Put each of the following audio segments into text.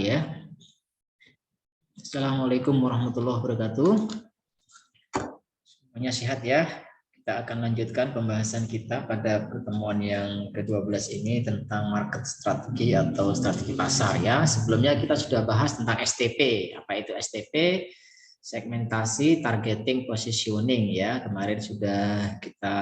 kembali ya. Assalamualaikum warahmatullahi wabarakatuh. Semuanya sehat ya. Kita akan lanjutkan pembahasan kita pada pertemuan yang ke-12 ini tentang market strategi atau strategi pasar ya. Sebelumnya kita sudah bahas tentang STP. Apa itu STP? Segmentasi, targeting, positioning ya. Kemarin sudah kita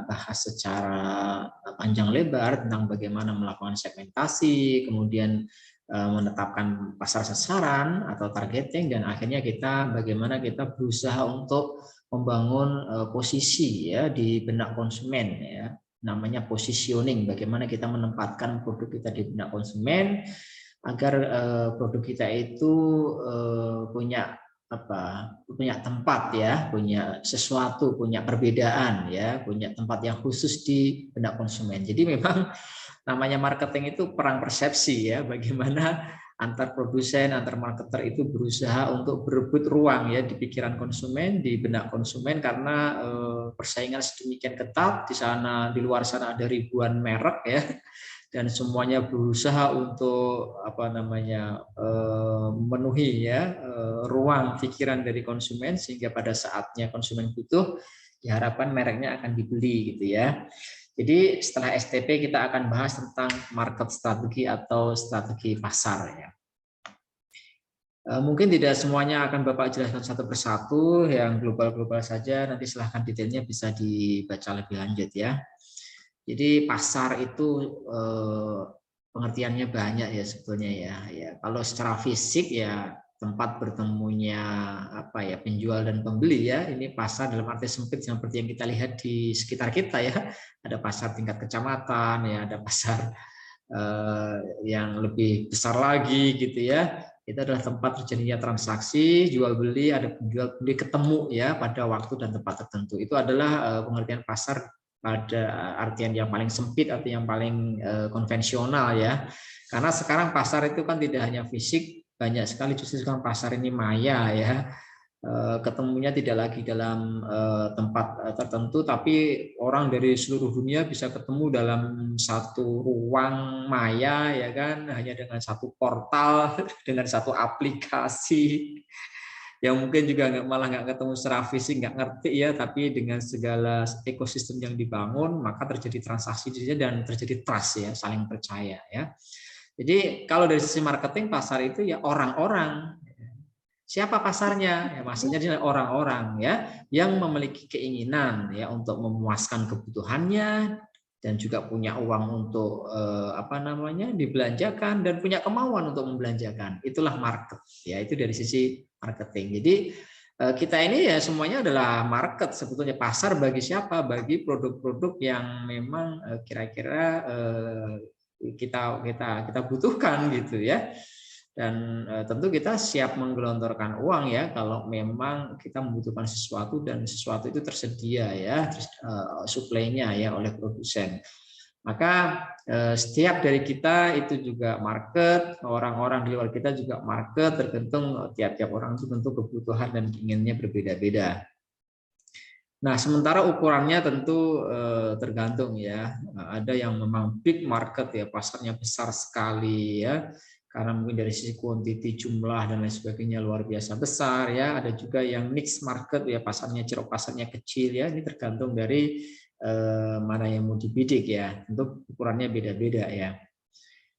bahas secara panjang lebar tentang bagaimana melakukan segmentasi, kemudian menetapkan pasar sasaran atau targeting, dan akhirnya kita bagaimana kita berusaha untuk membangun posisi ya di benak konsumen ya. Namanya positioning, bagaimana kita menempatkan produk kita di benak konsumen agar produk kita itu punya tempat ya, punya sesuatu, punya perbedaan ya, punya tempat yang khusus di benak konsumen. Jadi memang namanya marketing itu perang persepsi ya, bagaimana antar produsen, antar marketer itu berusaha untuk berebut ruang ya di pikiran konsumen, di benak konsumen, karena persaingan sedemikian ketat di sana, di luar sana ada ribuan merek ya. Dan semuanya berusaha untuk memenuhi ya ruang pikiran dari konsumen, sehingga pada saatnya konsumen butuh diharapkan mereknya akan dibeli gitu ya. Jadi setelah STP kita akan bahas tentang market strategi atau strategi pasar ya. Mungkin tidak semuanya akan Bapak jelaskan satu persatu, yang global-global saja, nanti silahkan detailnya bisa dibaca lebih lanjut ya. Jadi pasar itu pengertiannya banyak ya sebetulnya ya. Kalau secara fisik ya tempat bertemunya penjual dan pembeli ya. Ini pasar dalam arti sempit seperti yang kita lihat di sekitar kita ya. Ada pasar tingkat kecamatan ya, ada pasar yang lebih besar lagi gitu ya. Itu adalah tempat terjadinya transaksi jual beli, ada penjual beli ketemu ya pada waktu dan tempat tertentu. Itu adalah pengertian pasar pada artian yang paling sempit atau yang paling konvensional ya. Karena sekarang pasar itu kan tidak hanya fisik, banyak sekali justru sekarang pasar ini maya ya. Ketemunya tidak lagi dalam tempat tertentu, tapi orang dari seluruh dunia bisa ketemu dalam satu ruang maya ya kan, hanya dengan satu portal dengan satu aplikasi yang mungkin juga malah nggak ketemu secara fisik, nggak ngerti ya, tapi dengan segala ekosistem yang dibangun maka terjadi transaksi dan terjadi trust ya, saling percaya ya. Jadi kalau dari sisi marketing, pasar itu ya orang-orang. Siapa pasarnya? Ya, maksudnya dia orang-orang ya yang memiliki keinginan ya untuk memuaskan kebutuhannya dan juga punya uang untuk dibelanjakan dan punya kemauan untuk membelanjakan. Itulah market ya, itu dari sisi marketing. Jadi kita ini ya semuanya adalah market sebetulnya, pasar bagi siapa? Bagi produk-produk yang memang kira-kira kita butuhkan gitu ya. Dan tentu kita siap menggelontorkan uang ya kalau memang kita membutuhkan sesuatu dan sesuatu itu tersedia ya, suplainya ya oleh produsen. Maka setiap dari kita itu juga market, orang-orang di luar kita juga market, tergantung tiap-tiap orang itu tentu kebutuhan dan keinginannya berbeda-beda. Nah, sementara ukurannya tentu tergantung ya. Ada yang memang big market ya, pasarnya besar sekali ya, karena mungkin dari sisi quantity, jumlah dan lain sebagainya luar biasa besar ya. Ada juga yang mixed market ya, pasarnya kecil ya. Ini tergantung dari mana yang mau dibidik ya. Tentu ukurannya beda-beda ya.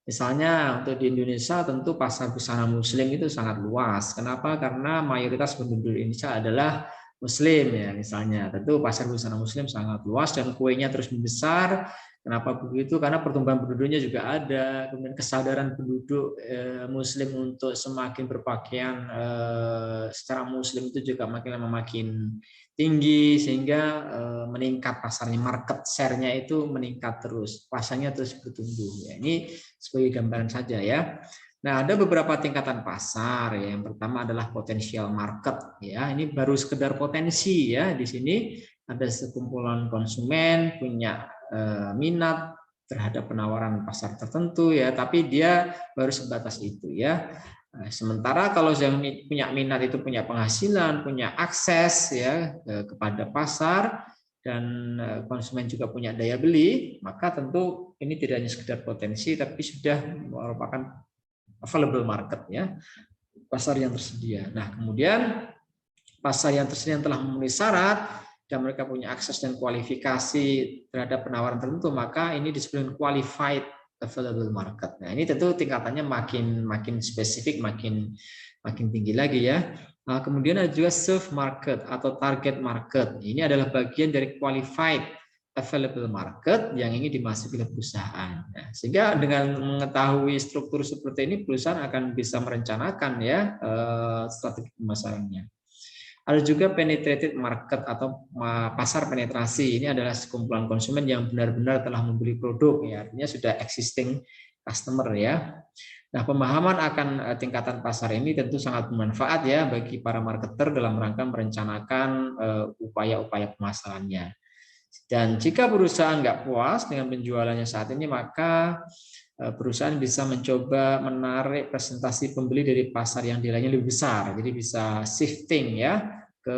Misalnya untuk di Indonesia tentu pasar busana muslim itu sangat luas. Kenapa? Karena mayoritas penduduk Indonesia adalah Muslim ya misalnya. Tentu pasar busana muslim sangat luas dan kuenya terus membesar. Kenapa begitu? Karena pertumbuhan penduduknya juga ada, kemudian kesadaran penduduk Muslim untuk semakin berpakaian secara Muslim itu juga makin lama makin tinggi, sehingga meningkat pasarnya, market share-nya itu meningkat terus, pasarnya terus bertumbuh. Ya, ini sebagai gambaran saja ya. Nah, ada beberapa tingkatan pasar ya. Yang pertama adalah potensial market ya. Ini baru sekedar potensi ya. Di sini ada sekumpulan konsumen punya minat terhadap penawaran pasar tertentu ya, tapi dia baru sebatas itu ya. Sementara kalau yang punya minat itu punya penghasilan, punya akses ya kepada pasar, dan konsumen juga punya daya beli, maka tentu ini tidak hanya sekedar potensi, tapi sudah merupakan available market ya, pasar yang tersedia. Nah, kemudian pasar yang tersedia yang telah memenuhi syarat dan mereka punya akses dan kualifikasi terhadap penawaran tertentu, maka ini disebut qualified available market. Nah, ini tentu tingkatannya makin spesifik, makin tinggi lagi ya. Nah, kemudian ada juga serve market atau target market. Ini adalah bagian dari qualified available market yang ingin dimasuki oleh perusahaan. Nah, sehingga dengan mengetahui struktur seperti ini, perusahaan akan bisa merencanakan ya strategi pemasarannya. Ada juga penetrated market atau pasar penetrasi. Ini adalah sekumpulan konsumen yang benar-benar telah membeli produk, ya, artinya sudah existing customer ya. Nah, pemahaman akan tingkatan pasar ini tentu sangat bermanfaat ya bagi para marketer dalam rangka merencanakan upaya-upaya pemasarannya. Dan jika perusahaan nggak puas dengan penjualannya saat ini, maka perusahaan bisa mencoba menarik presentasi pembeli dari pasar yang nilainya lebih besar. Jadi bisa shifting ya ke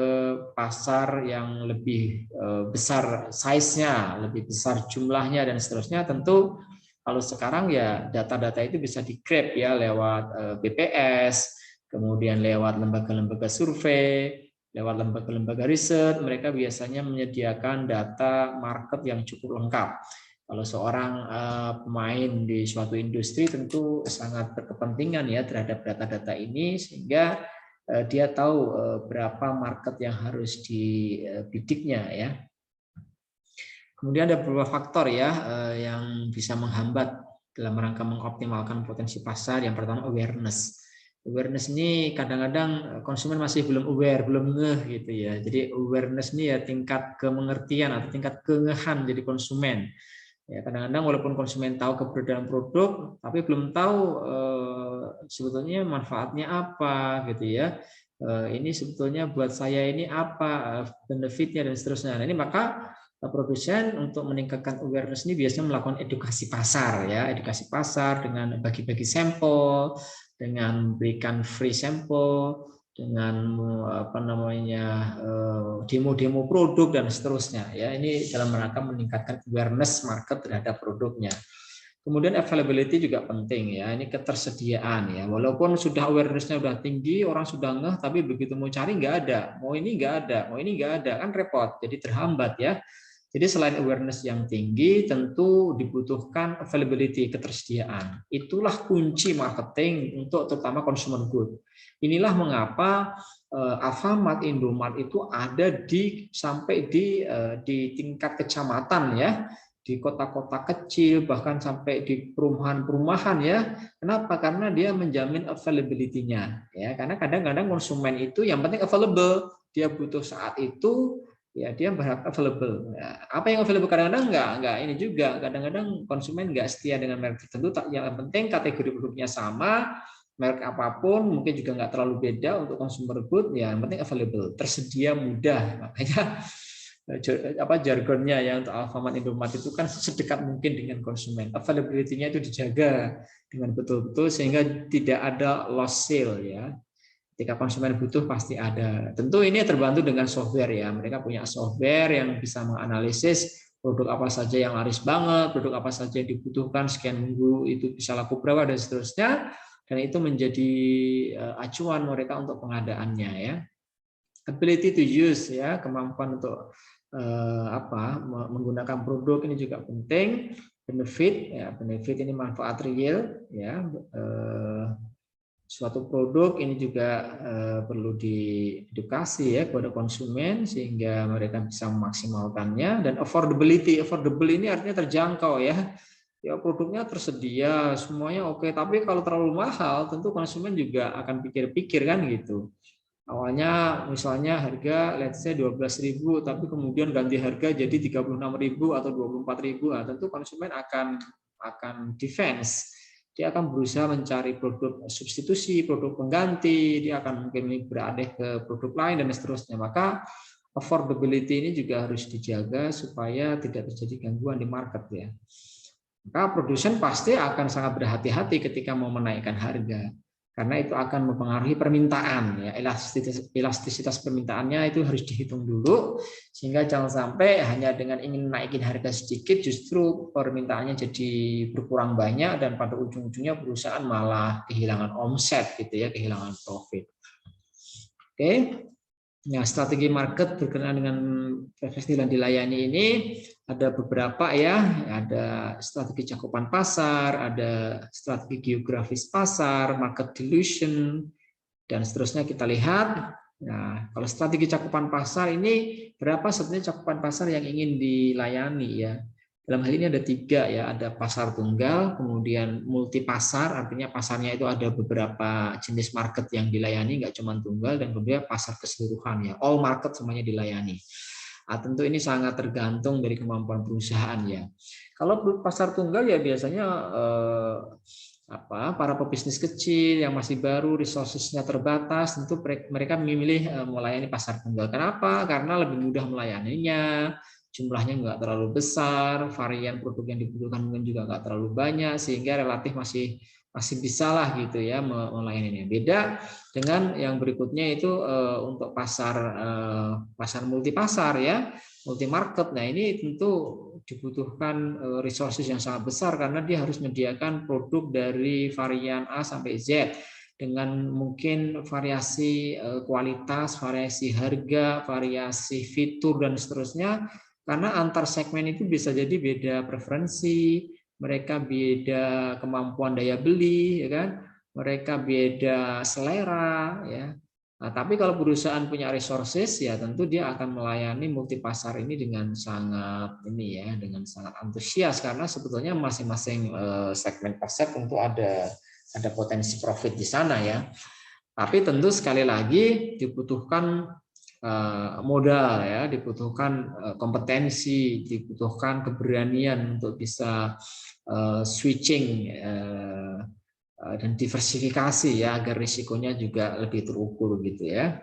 pasar yang lebih besar size-nya, lebih besar jumlahnya dan seterusnya. Tentu kalau sekarang ya data-data itu bisa di-grab ya lewat BPS, kemudian lewat lembaga-lembaga survei, lewat lembaga-lembaga riset. Mereka biasanya menyediakan data market yang cukup lengkap. Kalau seorang pemain di suatu industri tentu sangat berkepentingan ya terhadap data-data ini, sehingga dia tahu berapa market yang harus dibidiknya ya. Kemudian ada beberapa faktor ya yang bisa menghambat dalam rangka mengoptimalkan potensi pasar. Yang pertama awareness. Awareness ini kadang-kadang konsumen masih belum aware, belum ngeh gitu ya. Jadi awareness ini ya tingkat kemengertian atau tingkat kengehan jadi konsumen. Ya, kadang-kadang walaupun konsumen tahu keberadaan produk, tapi belum tahu sebetulnya manfaatnya apa gitu ya. Ini sebetulnya buat saya ini apa benefitnya dan seterusnya. Nah, ini maka produsen untuk meningkatkan awareness ini biasanya melakukan edukasi pasar ya, edukasi pasar dengan bagi-bagi sampel, dengan memberikan free sampel, dengan apa namanya demo-demo produk dan seterusnya ya. Ini dalam rangka meningkatkan awareness market terhadap produknya. Kemudian availability juga penting ya, ini ketersediaan ya. Walaupun sudah awareness-nya sudah tinggi, orang sudah ngeh, tapi begitu mau cari nggak ada, mau ini nggak ada, mau ini nggak ada, kan repot, jadi terhambat ya. Jadi selain awareness yang tinggi, tentu dibutuhkan availability, ketersediaan. Itulah kunci marketing untuk terutama consumer good. Inilah mengapa Alfamart, Indomart itu ada sampai di tingkat kecamatan ya, di kota-kota kecil, bahkan sampai di perumahan-perumahan ya. Kenapa? Karena dia menjamin availability-nya ya. Karena kadang-kadang konsumen itu yang penting available, dia butuh saat itu. Ya, dia berharap available. Nah, apa yang available kadang-kadang enggak ini juga. Kadang-kadang konsumen enggak setia dengan merek tertentu. Yang penting kategori produknya sama, merek apapun, mungkin juga enggak terlalu beda untuk consumer good. Ya, yang penting available, tersedia mudah. Makanya jargonnya ya untuk Alfamart, Indomart itu kan sedekat mungkin dengan konsumen. Availability-nya itu dijaga dengan betul-betul sehingga tidak ada loss sale ya. Ketika konsumen butuh pasti ada. Tentu ini terbantu dengan software ya. Mereka punya software yang bisa menganalisis produk apa saja yang laris banget, produk apa saja yang dibutuhkan sekian minggu itu bisa laku berapa dan seterusnya. Dan itu menjadi acuan mereka untuk pengadaannya ya. Ability to use ya, kemampuan untuk menggunakan produk ini juga penting. Benefit ya, benefit ini manfaat real ya. Suatu produk ini juga perlu diedukasi ya kepada konsumen sehingga mereka bisa memaksimalkannya. Dan affordability ini artinya terjangkau ya. Ya produknya tersedia semuanya oke, tapi kalau terlalu mahal tentu konsumen juga akan pikir-pikir kan gitu. Awalnya misalnya harga let's say 12.000 tapi kemudian ganti harga jadi 36.000 atau 24.000. Nah, tentu konsumen akan defense. Dia akan berusaha mencari produk substitusi, produk pengganti, dia akan mungkin beralih ke produk lain dan seterusnya. Maka affordability ini juga harus dijaga supaya tidak terjadi gangguan di market ya. Maka produsen pasti akan sangat berhati-hati ketika mau menaikkan harga. karena itu akan mempengaruhi permintaan ya, elastisitas permintaannya itu harus dihitung dulu, sehingga jangan sampai hanya dengan ingin naikin harga sedikit justru permintaannya jadi berkurang banyak dan pada ujung-ujungnya perusahaan malah kehilangan omset gitu ya, kehilangan profit. Oke. Ya, strategi market berkenaan dengan profesi dan dilayani ini ada beberapa ya, ada strategi cakupan pasar, ada strategi geografis pasar, market dilution, dan seterusnya kita lihat. Nah, kalau strategi cakupan pasar ini berapa sebenarnya cakupan pasar yang ingin dilayani ya? Dalam hal ini ada 3 ya, ada pasar tunggal, kemudian multi pasar, artinya pasarnya itu ada beberapa jenis market yang dilayani, nggak cuma tunggal, dan kemudian pasar keseluruhan ya, all market semuanya dilayani. Nah, tentu ini sangat tergantung dari kemampuan perusahaan ya. Kalau pasar tunggal ya biasanya para pebisnis kecil yang masih baru, resources-nya terbatas, tentu mereka memilih melayani pasar tunggal. Kenapa? Karena lebih mudah melayaninya, jumlahnya nggak terlalu besar, varian produk yang dibutuhkan mungkin juga nggak terlalu banyak, sehingga relatif masih bisa lah gitu ya melayaninya. Beda dengan yang berikutnya itu untuk pasar multi pasar ya, multi market. Nah ini tentu dibutuhkan resources yang sangat besar karena dia harus menyediakan produk dari varian A sampai Z dengan mungkin variasi kualitas, variasi harga, variasi fitur dan seterusnya. Karena antar segmen itu bisa jadi beda preferensi, mereka beda kemampuan daya beli, ya kan? Mereka beda selera, ya. Nah, tapi kalau perusahaan punya resources, ya tentu dia akan melayani multi pasar ini dengan sangat dengan sangat antusias karena sebetulnya masing-masing segmen pasar tentu ada potensi profit di sana ya. Tapi tentu sekali lagi dibutuhkan modal ya, dibutuhkan kompetensi, dibutuhkan keberanian untuk bisa switching dan diversifikasi ya agar risikonya juga lebih terukur gitu ya.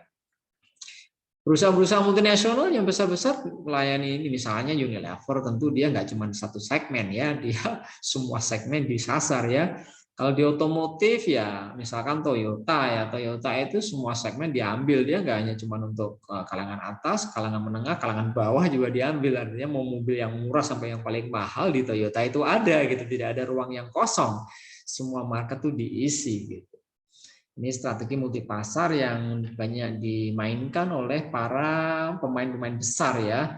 Perusahaan-perusahaan multinasional yang besar-besar melayani ini, misalnya Unilever, tentu dia nggak cuma satu segmen ya, dia semua segmen disasar ya. Kalau di otomotif ya, misalkan Toyota ya, Toyota itu semua segmen diambil, dia nggak hanya cuma untuk kalangan atas, kalangan menengah, kalangan bawah juga diambil. Artinya mau mobil yang murah sampai yang paling mahal di Toyota itu ada gitu, tidak ada ruang yang kosong. Semua market tuh diisi gitu. Ini strategi multi pasar yang banyak dimainkan oleh para pemain-pemain besar ya.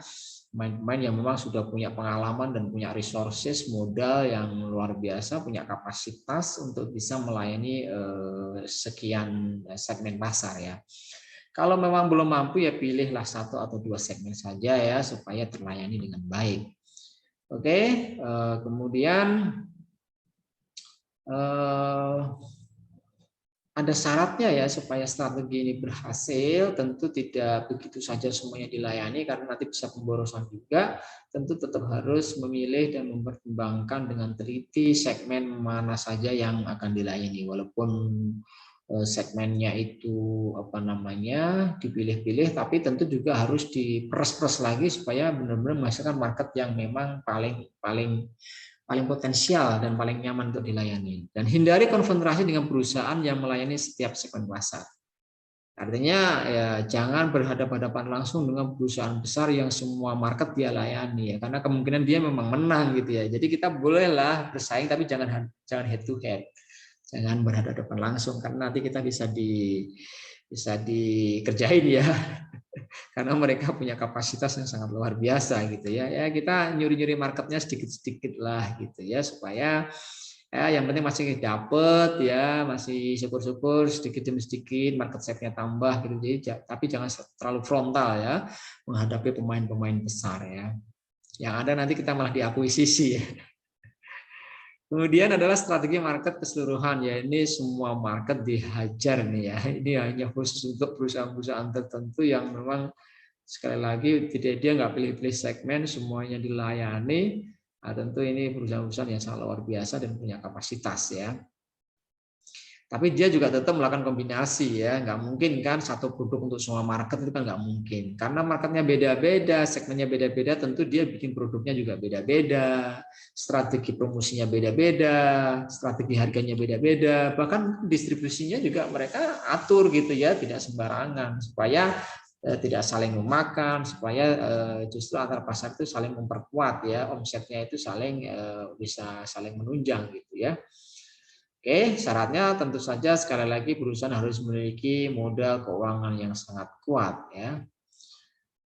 Pemain-pemain yang memang sudah punya pengalaman dan punya resources, modal yang luar biasa, punya kapasitas untuk bisa melayani sekian segmen pasar ya. Kalau memang belum mampu ya pilihlah 1 atau 2 segmen saja ya supaya terlayani dengan baik. Oke, kemudian ada syaratnya ya supaya strategi ini berhasil, tentu tidak begitu saja semuanya dilayani karena nanti bisa pemborosan juga, tentu tetap harus memilih dan mempertimbangkan dengan teliti segmen mana saja yang akan dilayani, walaupun segmennya itu dipilih-pilih, tapi tentu juga harus diperes-peres lagi supaya benar-benar menghasilkan market yang memang paling potensial dan paling nyaman untuk dilayani. Dan hindari konfrontasi dengan perusahaan yang melayani setiap segmen pasar. Artinya ya jangan berhadapan-hadapan langsung dengan perusahaan besar yang semua market dia layani ya, karena kemungkinan dia memang menang gitu ya. Jadi kita bolehlah bersaing tapi jangan head to head. Jangan berhadapan langsung karena nanti kita bisa dikerjain ya. Karena mereka punya kapasitas yang sangat luar biasa gitu ya. Ya kita nyuri-nyuri marketnya sedikit-sedikit lah gitu ya supaya yang penting masih dapat ya, masih syukur-syukur sedikit demi sedikit market share-nya tambah gitu. Jadi tapi jangan terlalu frontal ya menghadapi pemain-pemain besar ya. Yang ada nanti kita malah diakuisisi ya. Kemudian adalah strategi market keseluruhan ya, ini semua market dihajar nih ya. Ini hanya khusus untuk perusahaan-perusahaan tertentu yang memang sekali lagi dia nggak pilih-pilih segmen, semuanya dilayani. Nah, tentu ini perusahaan-perusahaan yang sangat luar biasa dan punya kapasitas ya. Tapi dia juga tetap melakukan kombinasi ya, nggak mungkin kan satu produk untuk semua market itu kan nggak mungkin, karena marketnya beda-beda, segmennya beda-beda, tentu dia bikin produknya juga beda-beda, strategi promosinya beda-beda, strategi harganya beda-beda, bahkan distribusinya juga mereka atur gitu ya, tidak sembarangan supaya tidak saling memakan, supaya justru antar pasar itu saling memperkuat ya, omsetnya itu saling bisa saling menunjang gitu ya. Oke, syaratnya tentu saja sekali lagi perusahaan harus memiliki modal keuangan yang sangat kuat ya.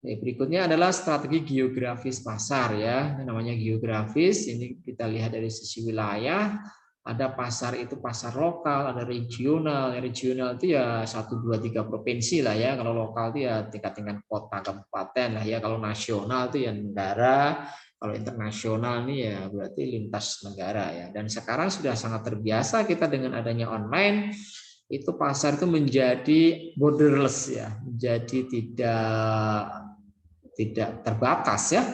Berikutnya adalah strategi geografis pasar ya. Ini namanya geografis. Ini kita lihat dari sisi wilayah. Ada pasar itu pasar lokal, ada regional. Regional itu ya 1, 2, 3 provinsi lah ya. Kalau lokal itu ya tingkat-tingkat kota, kabupaten lah ya. Kalau nasional itu ya negara. Kalau internasional ini ya berarti lintas negara ya. Dan sekarang sudah sangat terbiasa kita dengan adanya online, itu pasar itu menjadi borderless ya, menjadi tidak terbatas ya.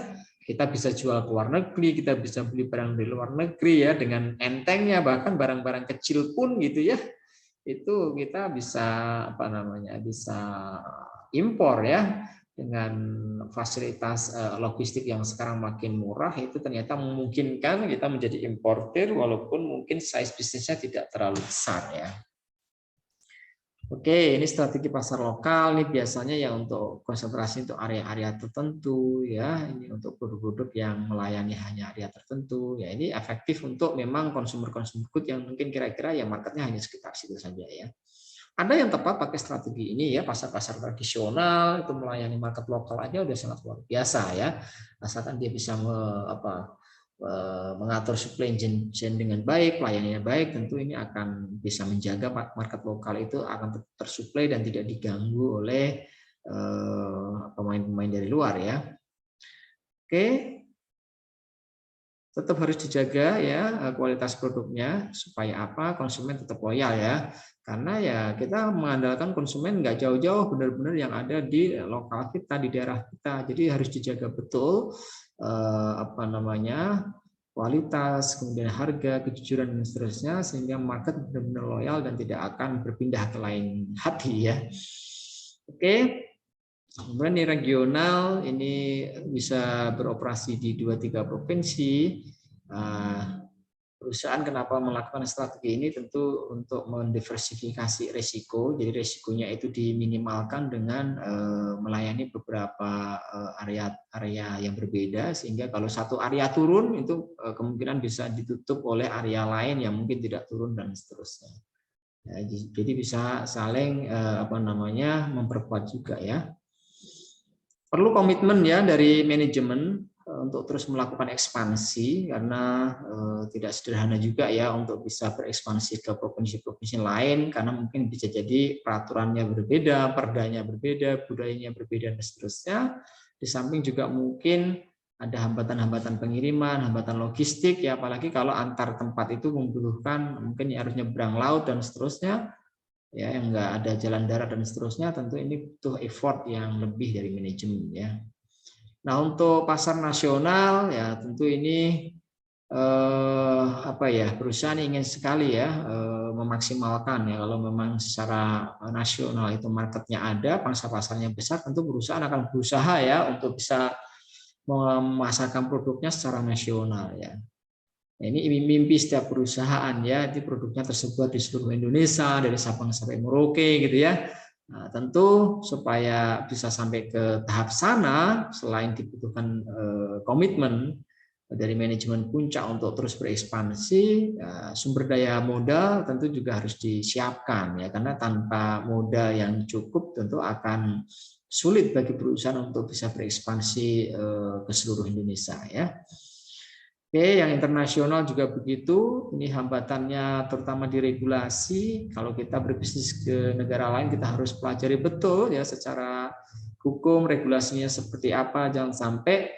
Kita bisa jual ke luar negeri, kita bisa beli barang di luar negeri ya dengan entengnya, bahkan barang-barang kecil pun gitu ya. Itu kita bisa apa namanya? Bisa impor ya. Dengan fasilitas logistik yang sekarang makin murah, itu ternyata memungkinkan kita menjadi importir walaupun mungkin size bisnisnya tidak terlalu besar ya. Oke, ini strategi pasar lokal nih biasanya ya untuk konsentrasi untuk area-area tertentu ya. Ini untuk produk-produk yang melayani hanya area tertentu ya. Ini efektif untuk memang konsumer-konsumer good yang mungkin kira-kira ya marketnya hanya sekitar situ saja ya. Ada yang tepat pakai strategi ini ya, pasar-pasar tradisional itu melayani market lokal aja udah sangat luar biasa ya. Asalkan dia bisa mengatur supply chain dengan baik, pelayanannya baik, tentu ini akan bisa menjaga market lokal itu akan tetap tersuplai dan tidak diganggu oleh pemain-pemain dari luar ya. Oke, tetap harus dijaga ya kualitas produknya supaya apa, konsumen tetap loyal ya, karena ya kita mengandalkan konsumen nggak jauh-jauh, benar-benar yang ada di lokal kita, di daerah kita, jadi harus dijaga betul apa namanya, kualitas, kemudian harga, kejujuran dan seterusnya, sehingga market benar-benar loyal dan tidak akan berpindah ke lain hati ya. Oke. Kemudian di regional ini bisa beroperasi di 2-3 provinsi. Perusahaan kenapa melakukan strategi ini tentu untuk mendiversifikasi risiko. Jadi risikonya itu diminimalkan dengan melayani beberapa area yang berbeda, sehingga kalau satu area turun itu kemungkinan bisa ditutup oleh area lain yang mungkin tidak turun dan seterusnya. Ya, jadi bisa saling memperkuat juga ya. Perlu komitmen ya dari manajemen untuk terus melakukan ekspansi, karena tidak sederhana juga ya untuk bisa berekspansi ke provinsi-provinsi lain, karena mungkin bisa jadi peraturannya berbeda, perdanya berbeda, budayanya berbeda dan seterusnya. Di samping juga mungkin ada hambatan-hambatan pengiriman, hambatan logistik ya, apalagi kalau antar tempat itu membutuhkan mungkin harus nyebrang laut dan seterusnya. Ya, yang nggak ada jalan darat dan seterusnya, tentu ini butuh effort yang lebih dari manajemen ya. Nah, untuk pasar nasional ya tentu ini perusahaan ingin sekali ya memaksimalkan ya, kalau memang secara nasional itu marketnya ada, pangsa pasarnya besar, tentu perusahaan akan berusaha ya untuk bisa memasarkan produknya secara nasional ya. Nah, ini mimpi setiap perusahaan ya, di produknya tersebar di seluruh Indonesia dari Sabang sampai Merauke gitu ya. Nah, tentu supaya bisa sampai ke tahap sana, selain dibutuhkan komitmen dari manajemen puncak untuk terus berekspansi, sumber daya modal tentu juga harus disiapkan ya, karena tanpa modal yang cukup tentu akan sulit bagi perusahaan untuk bisa berekspansi ke seluruh Indonesia ya. Oke, yang internasional juga begitu. Ini hambatannya terutama di regulasi. Kalau kita berbisnis ke negara lain, kita harus pelajari betul ya secara hukum regulasinya seperti apa. Jangan sampai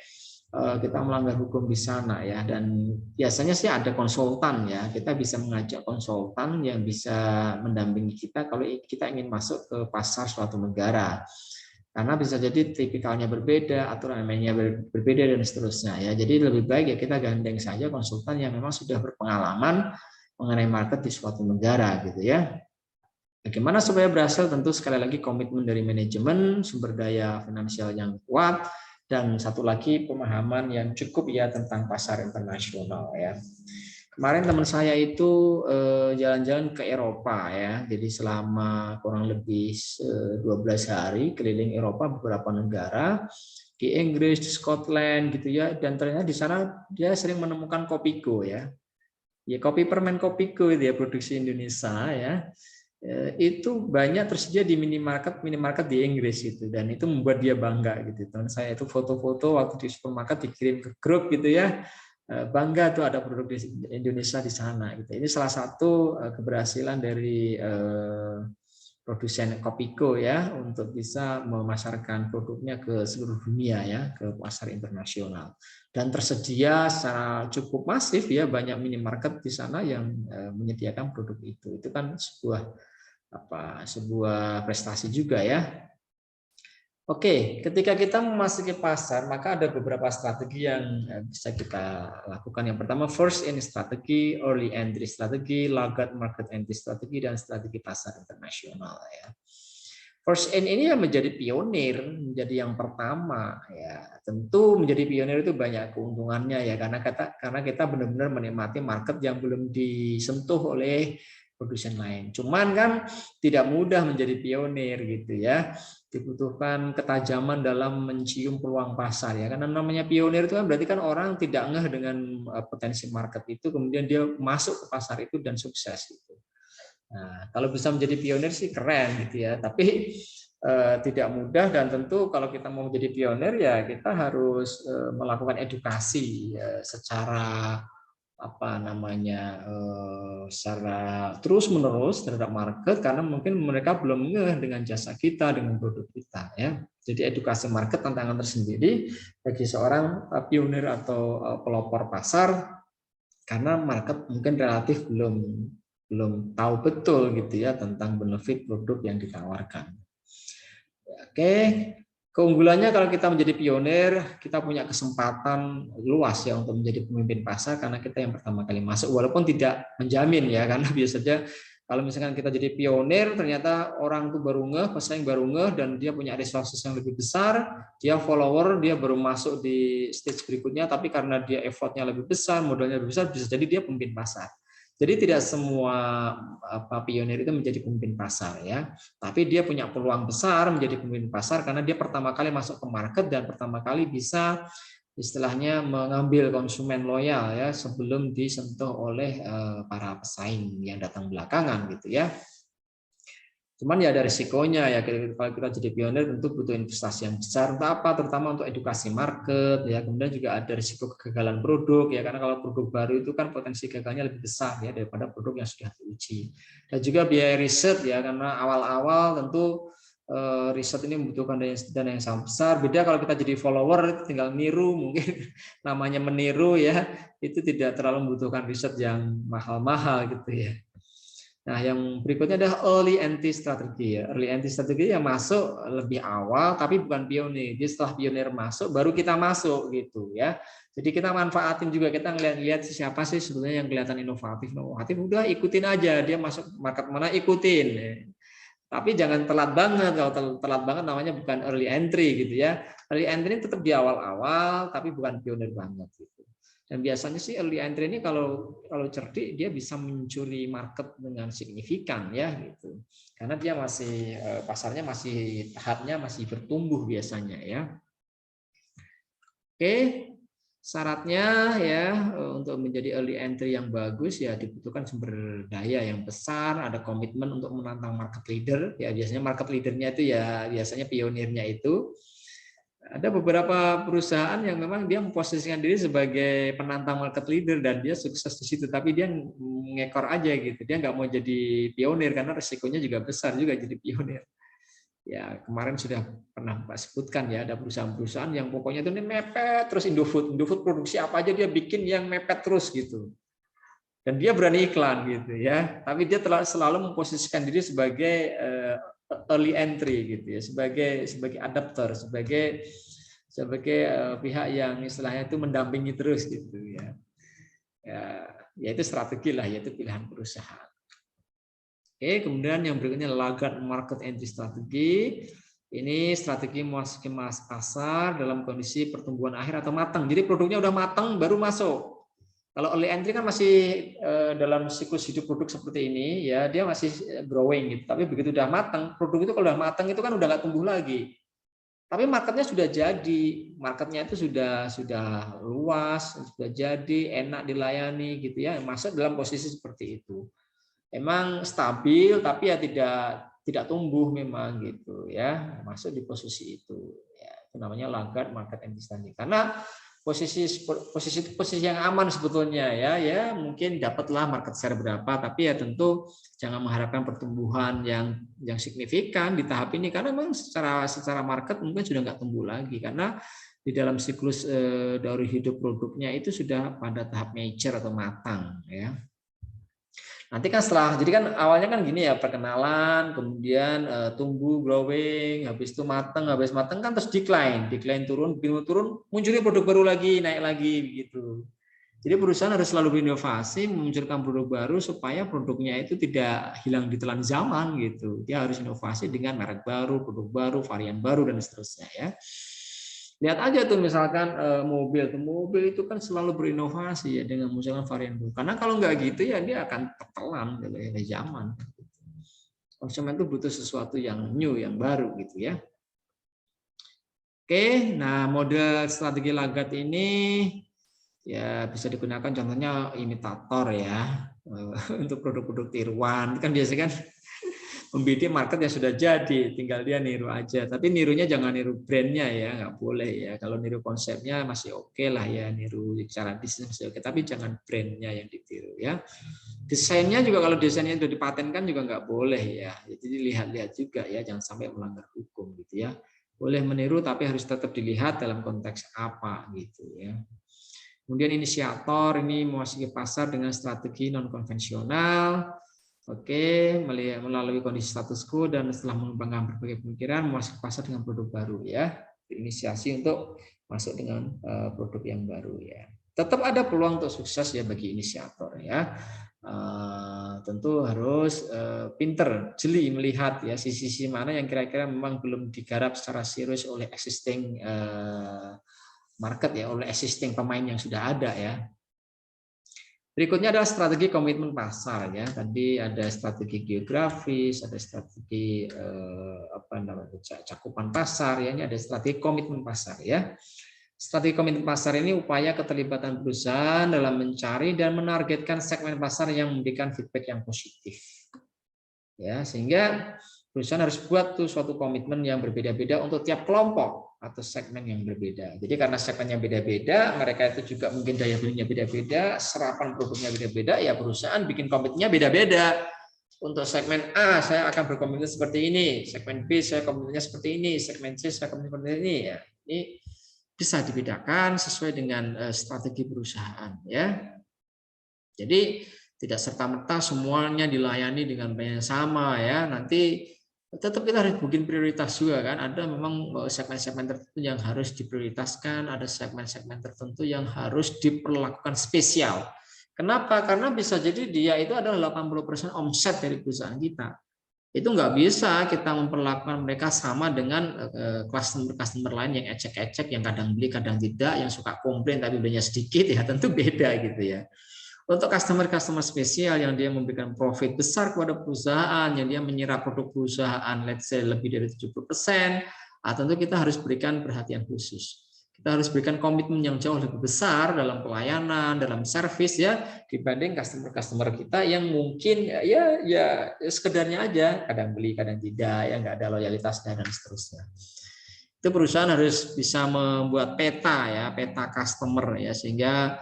kita melanggar hukum di sana ya. Dan biasanya sih ada konsultan ya. Kita bisa mengajak konsultan yang bisa mendampingi kita kalau kita ingin masuk ke pasar suatu negara. Karena bisa jadi tipikalnya berbeda, aturan mainnya berbeda dan seterusnya ya. Jadi lebih baik ya kita gandeng saja konsultan yang memang sudah berpengalaman mengenai market di suatu negara gitu ya. Bagaimana supaya berhasil? Tentu sekali lagi komitmen dari manajemen, sumber daya finansial yang kuat, dan satu lagi pemahaman yang cukup ya tentang pasar internasional ya. Kemarin teman saya itu jalan-jalan ke Eropa ya, jadi selama kurang lebih 12 hari keliling Eropa beberapa negara, di Inggris, di Scotland gitu ya, dan ternyata di sana dia sering menemukan Kopiko ya. Ya kopi permen Kopiko itu ya produksi Indonesia ya. Itu banyak tersedia di minimarket di Inggris itu, dan itu membuat dia bangga gitu. Teman saya itu foto-foto waktu di supermarket dikirim ke grup gitu ya, bangga tuh ada produk di Indonesia di sana gitu. Ini salah satu keberhasilan dari produsen Kopiko ya untuk bisa memasarkan produknya ke seluruh dunia ya, ke pasar internasional, dan tersedia secara cukup masif ya, banyak minimarket di sana yang menyediakan produk itu kan sebuah prestasi juga ya. Oke, ketika kita memasuki pasar, maka ada beberapa strategi yang bisa kita lakukan. Yang pertama, first in strategi, early entry strategi, laggard market entry strategi, dan strategi pasar internasional ya. First in ini yang menjadi pionir, menjadi yang pertama ya. Tentu menjadi pionir itu banyak keuntungannya ya, karena kita benar-benar menikmati market yang belum disentuh oleh produsen lain. Cuman kan tidak mudah menjadi pionir gitu ya. Dibutuhkan ketajaman dalam mencium peluang pasar ya. Karena namanya pionir itu kan berarti kan orang tidak ngeh dengan potensi market itu, kemudian dia masuk ke pasar itu dan sukses gitu. Nah, kalau bisa menjadi pionir sih keren gitu ya. Tapi tidak mudah, dan tentu kalau kita mau menjadi pionir ya kita harus melakukan edukasi secara secara terus-menerus terhadap market, karena mungkin mereka belum ngeh dengan jasa kita, dengan produk kita ya. Jadi edukasi market tantangan tersendiri bagi seorang pionir atau pelopor pasar, karena market mungkin relatif belum tahu betul gitu ya tentang benefit produk yang ditawarkan. Oke. Keunggulannya kalau kita menjadi pionir, kita punya kesempatan luas ya untuk menjadi pemimpin pasar, karena kita yang pertama kali masuk, walaupun tidak menjamin ya, karena biasanya kalau misalkan kita jadi pionir, ternyata orang tuh baru ngeh, pesaing baru ngeh, dan dia punya resources yang lebih besar, dia follower, dia baru masuk di stage berikutnya, tapi karena dia effortnya lebih besar, modalnya lebih besar, bisa jadi dia pemimpin pasar. Jadi tidak semua pionir itu menjadi pemimpin pasar ya, tapi dia punya peluang besar menjadi pemimpin pasar karena dia pertama kali masuk ke market dan pertama kali bisa istilahnya mengambil konsumen loyal ya sebelum disentuh oleh para pesaing yang datang belakangan gitu ya. Cuman ya ada risikonya ya, kalau kita jadi pionir tentu butuh investasi yang besar untuk apa? Terutama untuk edukasi market ya, kemudian juga ada risiko kegagalan produk ya, karena kalau produk baru itu kan potensi gagalnya lebih besar ya daripada produk yang sudah diuji. Dan juga biaya riset ya, karena awal-awal tentu riset ini membutuhkan dana yang sangat besar. Beda kalau kita jadi follower tinggal niru, mungkin namanya meniru ya, itu tidak terlalu membutuhkan riset yang mahal-mahal gitu ya. Nah, yang berikutnya adalah early entry strategi ya. Early entry strategi yang masuk lebih awal tapi bukan pionir. Jadi setelah pionir masuk baru kita masuk gitu ya. Jadi kita manfaatin juga, kita ngeliat siapa sih sebetulnya yang kelihatan inovatif, udah ikutin aja, dia masuk market mana ikutin. Tapi jangan telat banget, kalau telat banget namanya bukan early entry gitu ya. Early entry tetap di awal-awal tapi bukan pionir banget gitu. Dan biasanya sih early entry ini kalau cerdik dia bisa mencuri market dengan signifikan ya gitu. Karena dia masih pasarnya masih tahapnya masih bertumbuh biasanya ya. Oke, syaratnya ya untuk menjadi early entry yang bagus ya dibutuhkan sumber daya yang besar, ada komitmen untuk menantang market leader ya, biasanya market leadernya itu ya biasanya pionirnya itu. Ada beberapa perusahaan yang memang dia memposisikan diri sebagai penantang market leader dan dia sukses di situ, tapi dia ngekor aja gitu, dia nggak mau jadi pionir karena resikonya juga besar juga jadi pionir. Ya kemarin sudah pernah Pak sebutkan ya, ada perusahaan-perusahaan yang pokoknya itu mepet terus Indofood produksi apa aja dia bikin yang mepet terus gitu. Dan dia berani iklan gitu ya, tapi dia selalu memposisikan diri sebagai early entry gitu ya, sebagai adapter, sebagai pihak yang istilahnya itu mendampingi terus gitu ya. Ya, yaitu strategi lah, yaitu pilihan perusahaan. Oke, kemudian yang berikutnya laggard market entry strategi. Ini strategi memasuki pasar dalam kondisi pertumbuhan akhir atau matang. Jadi produknya udah matang baru masuk. Kalau early entry kan masih dalam siklus hidup produk seperti ini, ya dia masih growing gitu. Tapi begitu udah matang, produk itu kalau udah matang itu kan udah nggak tumbuh lagi. Tapi marketnya sudah jadi, marketnya itu sudah luas, sudah jadi, enak dilayani gitu ya. Masuk dalam posisi seperti itu. Emang stabil tapi ya tidak tumbuh memang gitu ya, masuk di posisi itu ya, itu namanya laggard market entry strategi. Karena posisi itu posisi yang aman sebetulnya ya mungkin dapatlah market share berapa, tapi ya tentu jangan mengharapkan pertumbuhan yang signifikan di tahap ini, karena memang secara market mungkin sudah nggak tumbuh lagi, karena di dalam siklus dari hidup produknya itu sudah pada tahap mature atau matang ya. Nanti kan jadi kan awalnya kan gini ya, perkenalan, kemudian tumbuh, growing, habis itu habis matang kan terus decline turun, munculnya produk baru lagi, naik lagi begitu. Jadi perusahaan harus selalu berinovasi, memunculkan produk baru supaya produknya itu tidak hilang ditelan zaman gitu. Dia harus inovasi dengan merek baru, produk baru, varian baru dan seterusnya ya. Lihat aja tuh misalkan mobil itu kan selalu berinovasi ya dengan munculkan varian baru. Karena kalau nggak gitu ya dia akan tertelan oleh zaman. Konsumen itu butuh sesuatu yang new, yang baru gitu ya. Oke, nah model strategi laggard ini ya bisa digunakan contohnya imitator ya untuk produk-produk tiruan. Kan biasanya kan membidik market yang sudah jadi, tinggal dia niru aja. Tapi nirunya jangan niru brandnya ya, nggak boleh ya. Kalau niru konsepnya masih oke lah ya, niru cara bisnis masih oke. Tapi jangan brandnya yang ditiru ya. Desainnya juga kalau desainnya sudah dipatenkan juga nggak boleh ya. Jadi lihat-lihat juga ya, jangan sampai melanggar hukum gitu ya. Boleh meniru tapi harus tetap dilihat dalam konteks apa gitu ya. Kemudian inisiator ini memasuki pasar dengan strategi non konvensional. Oke, melalui kondisi status quo dan setelah mengembangkan berbagai pemikiran, masuk pasar dengan produk baru ya. Inisiasi untuk masuk dengan produk yang baru ya. Tetap ada peluang untuk sukses ya bagi inisiator ya. Tentu harus pinter, jeli melihat ya sisi-sisi mana yang kira-kira memang belum digarap secara serius oleh existing market ya, oleh existing pemain yang sudah ada ya. Berikutnya adalah strategi komitmen pasar ya. Tadi ada strategi geografis, ada strategi cakupan pasar ya. Ini ada strategi komitmen pasar ya. Strategi komitmen pasar ini upaya keterlibatan perusahaan dalam mencari dan menargetkan segmen pasar yang memberikan feedback yang positif. Ya, sehingga perusahaan harus buat tuh suatu komitmen yang berbeda-beda untuk tiap kelompok atau segmen yang berbeda. Jadi karena segmennya beda-beda, mereka itu juga mungkin daya belinya beda-beda, serapan produknya beda-beda, ya perusahaan bikin komitmennya beda-beda. Untuk segmen A saya akan berkomitmen seperti ini, segmen B saya komitmennya seperti ini, segmen C saya komitmen seperti ini ya. Ini bisa dibedakan sesuai dengan strategi perusahaan ya. Jadi tidak serta-merta semuanya dilayani dengan yang sama ya. Nanti tetap kita harus bikin prioritas juga kan. Ada memang segmen-segmen tertentu yang harus diprioritaskan, ada segmen-segmen tertentu yang harus diperlakukan spesial. Kenapa? Karena bisa jadi dia itu adalah 80% omset dari perusahaan kita. Itu nggak bisa kita memperlakukan mereka sama dengan customer lain yang ecek-ecek, yang kadang beli, kadang tidak, yang suka komplain tapi belinya sedikit ya, tentu beda gitu ya. Untuk customer spesial yang dia memberikan profit besar kepada perusahaan, yang dia menyerap produk perusahaan, let's say lebih dari 70%, tentu kita harus berikan perhatian khusus. Kita harus berikan komitmen yang jauh lebih besar dalam pelayanan, dalam servis ya, dibanding customer kita yang mungkin ya sekedarnya aja, kadang beli, kadang tidak, ya nggak ada loyalitasnya dan seterusnya. Itu perusahaan harus bisa membuat peta ya, peta customer ya, sehingga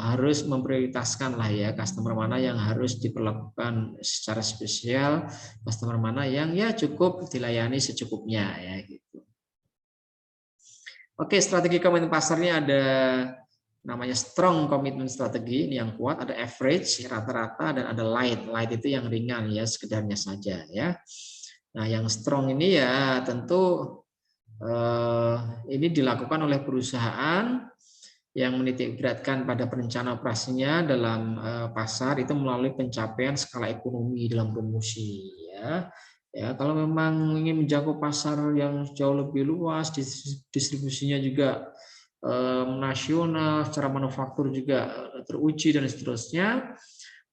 harus memprioritaskan lah ya customer mana yang harus diperlakukan secara spesial, customer mana yang ya cukup dilayani secukupnya ya gitu. Oke, strategi komitmen pasarnya ada namanya strong komitmen strategi, ini yang kuat, ada average rata-rata, dan ada light. Light itu yang ringan ya, sekedarnya saja ya. Nah, yang strong ini ya tentu ini dilakukan oleh perusahaan yang menitik beratkan pada perencanaan operasinya dalam pasar itu melalui pencapaian skala ekonomi dalam promosi, ya. Ya, kalau memang ingin menjangkau pasar yang jauh lebih luas, distribusinya juga nasional, secara manufaktur juga teruji dan seterusnya,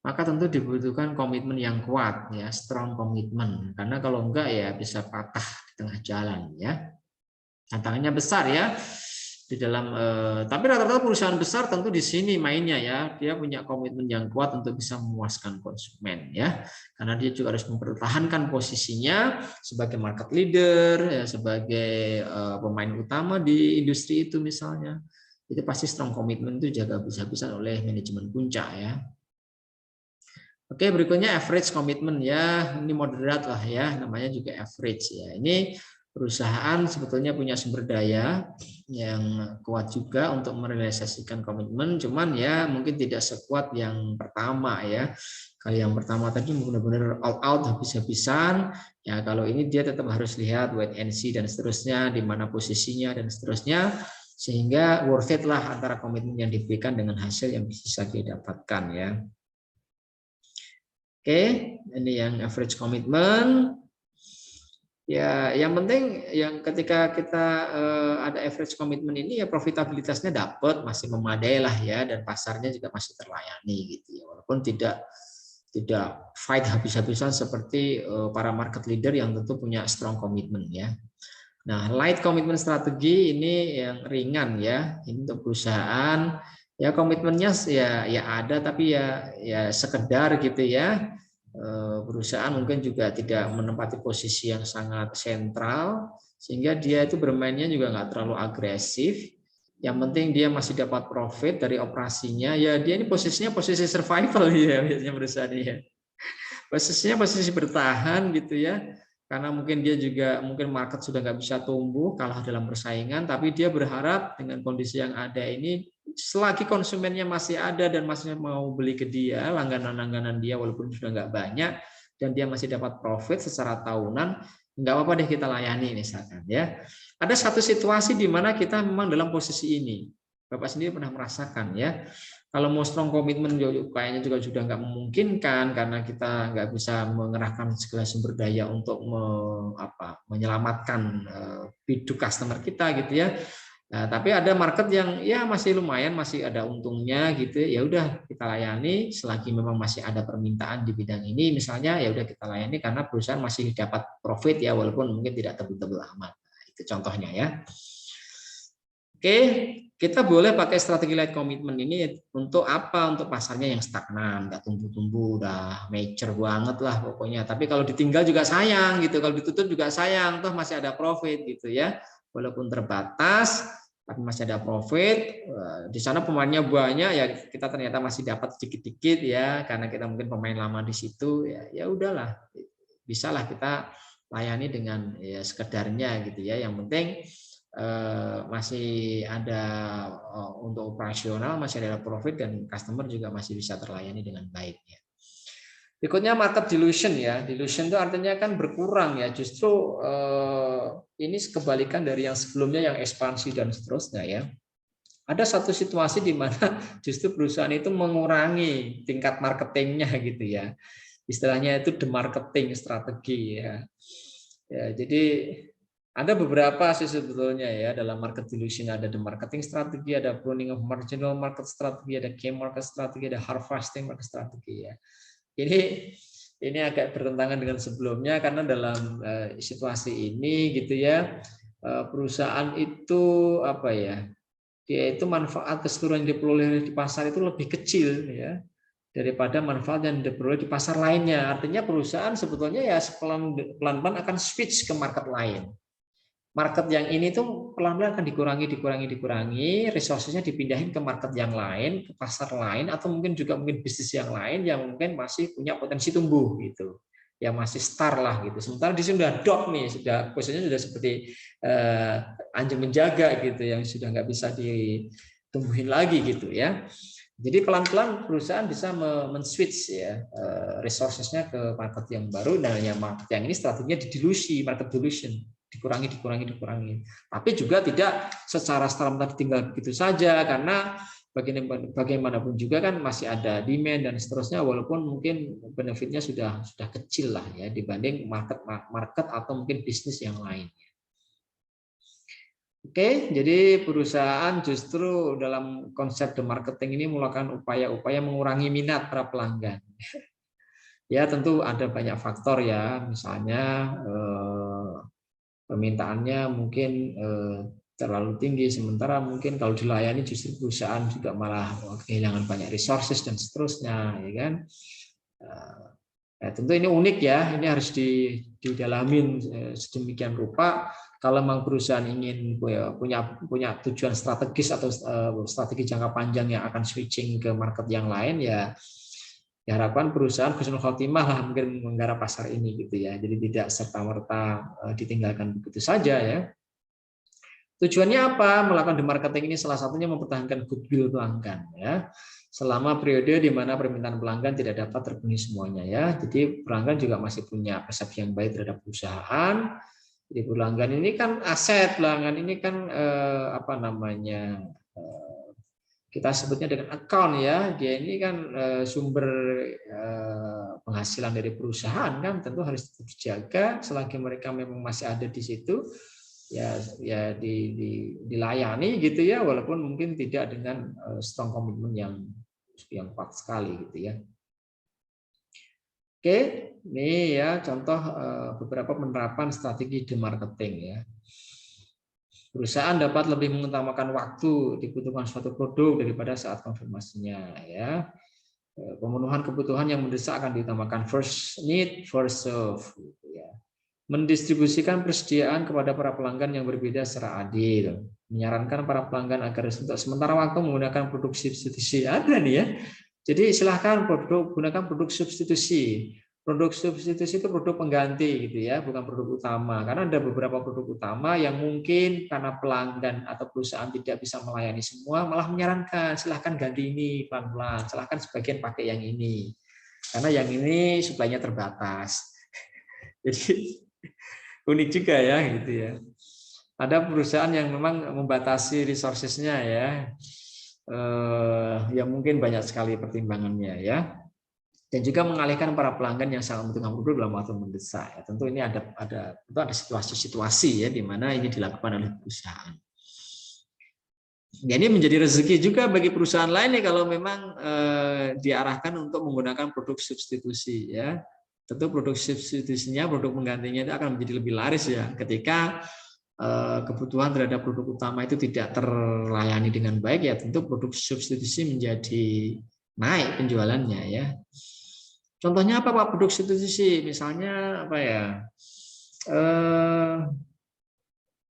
maka tentu dibutuhkan komitmen yang kuat, ya, strong komitmen. Karena kalau enggak ya bisa patah di tengah jalan, ya. Tantangannya besar ya di dalam, tapi rata-rata perusahaan besar tentu di sini mainnya, ya, dia punya komitmen yang kuat untuk bisa memuaskan konsumen, ya, karena dia juga harus mempertahankan posisinya sebagai market leader, ya, sebagai pemain utama di industri itu misalnya. Itu pasti strong komitmen itu jaga bisa-bisa oleh manajemen puncak, ya. Oke, berikutnya average komitmen, ya, ini moderat lah, ya, namanya juga average, ya. Ini perusahaan sebetulnya punya sumber daya yang kuat juga untuk merealisasikan komitmen, cuman ya mungkin tidak sekuat yang pertama, ya. Kalau yang pertama tadi benar-benar all out habis-habisan, ya kalau ini dia tetap harus lihat wait and see dan seterusnya, di mana posisinya dan seterusnya, sehingga worth it lah antara komitmen yang diberikan dengan hasil yang bisa dia dapatkan, ya. Oke, ini yang average komitmen. Ya, yang penting yang ketika kita ada average komitmen ini ya profitabilitasnya dapat, masih memadai lah, ya, dan pasarnya juga masih terlayani gitu, ya. Walaupun tidak fight habis-habisan seperti para market leader yang tentu punya strong komitmen, ya. Nah, light komitmen strategi ini yang ringan, ya. Ini untuk perusahaan ya komitmennya ya ada tapi ya sekedar gitu, ya. Perusahaan mungkin juga tidak menempati posisi yang sangat sentral sehingga dia itu bermainnya juga nggak terlalu agresif. Yang penting dia masih dapat profit dari operasinya, ya dia ini posisinya posisi survival, ya, biasanya perusahaan ini, ya. Posisinya posisi bertahan gitu, ya, karena mungkin dia juga mungkin market sudah nggak bisa tumbuh, kalah dalam persaingan, tapi dia berharap dengan kondisi yang ada ini selagi konsumennya masih ada dan masih mau beli ke dia, langganan-langganan dia walaupun sudah nggak banyak dan dia masih dapat profit secara tahunan, nggak apa-apa deh kita layani misalkan, ya. Ada satu situasi di mana kita memang dalam posisi ini, Bapak sendiri pernah merasakan, ya. Kalau mau strong komitmen kayaknya juga sudah nggak memungkinkan karena kita nggak bisa mengerahkan segala sumber daya untuk menyelamatkan hidup customer kita gitu, ya. Nah, tapi ada market yang ya masih lumayan, masih ada untungnya gitu, ya udah kita layani selagi memang masih ada permintaan di bidang ini misalnya, ya udah kita layani karena perusahaan masih dapat profit, ya, walaupun mungkin tidak tebel-tebel amat. Nah, itu contohnya, ya. Oke, kita boleh pakai strategi light commitment ini untuk apa? Untuk pasarnya yang stagnan, nggak tumbuh-tumbuh, udah mature banget lah pokoknya. Tapi kalau ditinggal juga sayang gitu, kalau ditutup juga sayang, toh masih ada profit gitu, ya. Walaupun terbatas, tapi masih ada profit. Di sana pemainnya banyak, ya kita ternyata masih dapat sedikit-sedikit, ya, karena kita mungkin pemain lama di situ, ya udahlah, bisalah kita layani dengan ya sekedarnya gitu, ya. Yang penting masih ada untuk operasional, masih ada profit dan customer juga masih bisa terlayani dengan baik, ya. Berikutnya market dilution, ya. Dilution itu artinya kan berkurang, ya. Justru ini kebalikan dari yang sebelumnya yang ekspansi dan seterusnya, ya. Ada satu situasi di mana justru perusahaan itu mengurangi tingkat marketingnya gitu, ya. Istilahnya itu demarketing strategi, ya. Ya, jadi ada beberapa sih sebetulnya, ya, dalam market dilution. Ada the marketing strategi, ada pruning of marginal market strategi, ada key market strategi, ada harvesting market strategi, ya. Ini agak bertentangan dengan sebelumnya karena dalam situasi ini gitu, ya, perusahaan itu apa ya? Dia itu manfaat keseluruhan yang diperoleh di pasar itu lebih kecil, ya, daripada manfaat yang diperoleh di pasar lainnya. Artinya perusahaan sebetulnya ya pelan-pelan akan switch ke market lain. Market yang ini tuh pelan-pelan akan dikurangi, resources-nya dipindahin ke market yang lain, ke pasar lain, atau mungkin bisnis yang lain yang mungkin masih punya potensi tumbuh gitu, yang masih start lah gitu. Sementara di sini sudah drop nih, sudah posisinya sudah seperti anjing menjaga gitu, yang sudah nggak bisa ditumbuhin lagi gitu, ya. Jadi pelan-pelan perusahaan bisa men-switch, ya, resources-nya ke market yang baru, dan yang market yang ini strateginya dilusi, market dilution. dikurangi. Tapi juga tidak secara serta-merta ditinggal begitu saja, karena bagaimanapun juga kan masih ada demand dan seterusnya, walaupun mungkin benefitnya sudah kecil lah ya dibanding market atau mungkin bisnis yang lain. Oke, jadi perusahaan justru dalam konsep the marketing ini melakukan upaya-upaya mengurangi minat para pelanggan. Ya tentu ada banyak faktor ya, misalnya permintaannya mungkin terlalu tinggi, sementara mungkin kalau dilayani justru perusahaan juga malah kehilangan banyak resources dan seterusnya, ya kan? Tentu ini unik ya, ini harus didalamin sedemikian rupa. Kalau memang perusahaan ingin punya tujuan strategis atau strategi jangka panjang yang akan switching ke market yang lain, ya diharapkan perusahaan husnul khotimah lah mungkin menggarap pasar ini gitu ya. Jadi tidak serta-merta ditinggalkan begitu saja ya. Tujuannya apa? Melakukan marketing ini salah satunya mempertahankan goodwill pelanggan ya. Selama periode di mana permintaan pelanggan tidak dapat terpenuhi semuanya ya. Jadi pelanggan juga masih punya persepsi yang baik terhadap perusahaan. Jadi pelanggan ini kan aset, pelanggan ini kan kita sebutnya dengan account ya. Dia ini kan sumber penghasilan dari perusahaan kan, tentu harus dijaga selagi mereka memang masih ada di situ. Ya dilayani gitu ya, walaupun mungkin tidak dengan strong komitmen yang kuat sekali gitu ya. Oke, ini ya contoh beberapa penerapan strategi di marketing ya. Perusahaan dapat lebih mengutamakan waktu dibutuhkan suatu produk daripada saat konfirmasinya ya. Pemenuhan kebutuhan yang mendesak akan diutamakan, first need, first serve gitu ya. Mendistribusikan persediaan kepada para pelanggan yang berbeda secara adil. Menyarankan para pelanggan agar untuk sementara waktu menggunakan produk substitusi. Ada nih ya. Jadi silahkan gunakan produk substitusi. Produk substitusi itu produk pengganti gitu ya, bukan produk utama. Karena ada beberapa produk utama yang mungkin karena pelanggan atau perusahaan tidak bisa melayani semua, malah menyarankan silahkan ganti ini pelan-pelan. Silahkan sebagian pakai yang ini. Karena yang ini suplainya terbatas. Jadi unik juga ya gitu ya. Ada perusahaan yang memang membatasi resources-nya ya. Ya mungkin banyak sekali pertimbangannya ya. Dan juga mengalihkan para pelanggan yang sangat membutuhkan produk dalam waktu mendesak. Ya, tentu ini ada situasi-situasi ya di mana ini dilakukan oleh perusahaan. Ya, ini menjadi rezeki juga bagi perusahaan lain nih kalau memang diarahkan untuk menggunakan produk substitusi ya. Tentu produk substitusinya, produk penggantinya itu akan menjadi lebih laris ya ketika kebutuhan terhadap produk utama itu tidak terlayani dengan baik, ya tentu produk substitusi menjadi naik penjualannya ya. Contohnya apa Pak produk substitusi? Misalnya apa ya?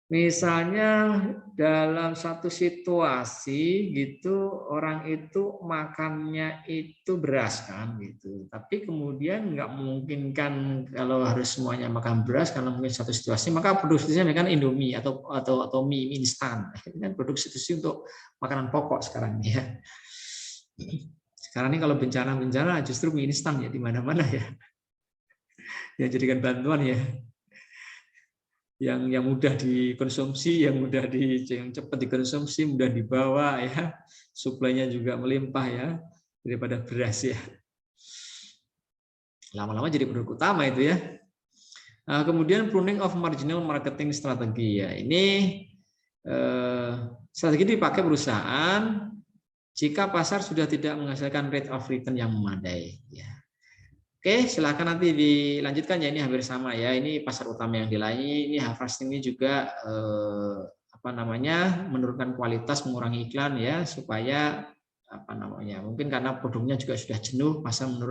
Misalnya dalam satu situasi gitu orang itu makannya itu beras kan gitu, tapi kemudian nggak memungkinkan kalau harus semuanya makan beras karena mungkin satu situasi, maka produksinya kan Indomie atau mie instan. Ini kan produk substitusi untuk makanan pokok sekarang ya. Sekarang ini kalau bencana justru mie instan ya di mana-mana ya. Yang jadikan bantuan ya. Yang mudah dikonsumsi, yang cepat dikonsumsi, mudah dibawa ya, suplainya juga melimpah ya daripada beras ya. Lama-lama jadi produk utama itu ya. Nah, kemudian pruning of marginal marketing strategi ya. Ini strategi dipakai perusahaan jika pasar sudah tidak menghasilkan rate of return yang memadai ya. Oke, silakan nanti dilanjutkan ya, ini hampir sama ya. Ini pasar utama yang dilayani, ini harvesting ini juga menurunkan kualitas, mengurangi iklan ya supaya mungkin karena produknya juga sudah jenuh, pasar menurun